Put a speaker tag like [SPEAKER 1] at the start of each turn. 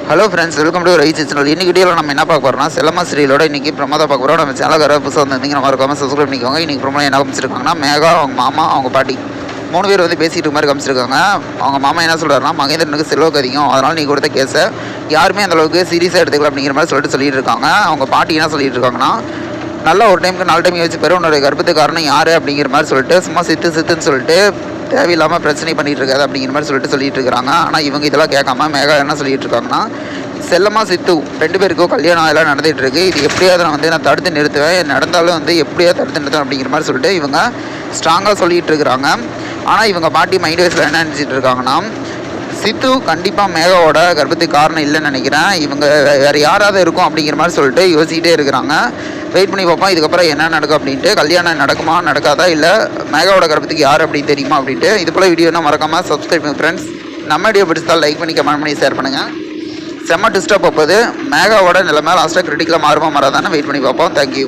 [SPEAKER 1] Hello friends, welcome to right channel. இன்னைக்கு வீடியோவில் நம்ம என்ன பார்க்க போகிறோம்னா, செல்லம்மா சீரியலோட இன்றைக்கி பிரமாதம் பார்க்க போகிறோம். நம்ம சேனல் புதுசாக வந்திருந்தீங்க, நம்ம இருக்காமல் சப்ஸ்கிரைப் பண்ணிக்கோங்க. இன்றைக்கி பிரமாதம் என்ன காமிச்சிருக்காங்கன்னா, மேகா, அவங்க மாமா, அவங்க பாட்டி 3 பேர் வந்து பேசிகிட்டு மாதிரி காமிச்சிருக்காங்க. அவங்க மாமா என்ன சொல்கிறாருன்னா, மகேந்திரனுக்கு செல்வாக்கு அதிகம், அதனால் நீ கொடுத்த கேஸை யாருமே அந்தளவுக்கு சீரியஸாக எடுத்துக்கலாம் அப்படிங்கிற மாதிரி சொல்லிட்டு இருக்காங்க. அவங்க பாட்டி என்ன சொல்லிட்டு இருக்காங்கன்னா, நல்லா ஒரு டைமுக்கு 4 டைம் யோசிச்சு பேர் உன்னோட கர்ப்பத்துக்கு காரணம் யார் அப்படிங்கிற மாதிரி சொல்லிட்டு சும்மா சித்துன்னு சொல்லிட்டு தேவையில்லாமல் பிரச்சனை பண்ணிகிட்டு இருக்காது அப்படிங்கிற மாதிரி சொல்லிட்டு இருக்கிறாங்க. ஆனால் இவங்க இதெல்லாம் கேட்காம மேகா என்ன சொல்லிட்டு இருக்காங்கன்னா, செல்லம்மா சித்து 2 பேருக்கும் கல்யாணம் எல்லாம் நடந்துகிட்டு இருக்கு, இது எப்படியாவது நான் தடுத்து நிறுத்துவேன், நடந்தாலும் எப்படியாவது தடுத்து நிறுத்துவேன் அப்படிங்கிற மாதிரி சொல்லிட்டு இவங்க ஸ்ட்ராங்காக சொல்லிகிட்டு இருக்கிறாங்க. ஆனால் இவங்க பாட்டி மைண்ட் வைஸில் என்ன நினச்சிட்டு இருக்காங்கன்னா, சித்து கண்டிப்பாக மேகாவோட கர்ப்பத்துக்கு காரணம் இல்லைன்னு நினைக்கிறேன், இவங்க வேறு யாராவது இருக்கும் அப்படிங்கிற மாதிரி சொல்லிட்டு யோசிக்கிட்டே இருக்கிறாங்க. வெயிட் பண்ணி பார்ப்போம் இதுக்கப்புறம் என்ன நடக்கும் அப்படின்ட்டு. கல்யாணம் நடக்குமா நடக்காதா, இல்லை மேகாவோட கர்ப்பத்துக்கு யார் அப்படின்னு தெரியுமா அப்படின்ட்டு. இது போல் வீடியோனா மறக்காமல் சப்ஸ்கிரைப் பண்ணுங்கள் ஃப்ரெண்ட்ஸ். நம்ம வீடியோ பிடிச்சதால் லைக் பண்ணி கமெண்ட் பண்ணி ஷேர் பண்ணுங்கள். செம்ம டிஸ்டர்ப் போகுது. மேகாவோட நிலைமை லாஸ்ட்டாக கிரிட்டிக்கலாக மாறாதானே வெயிட் பண்ணி பார்ப்போம். தேங்க்யூ.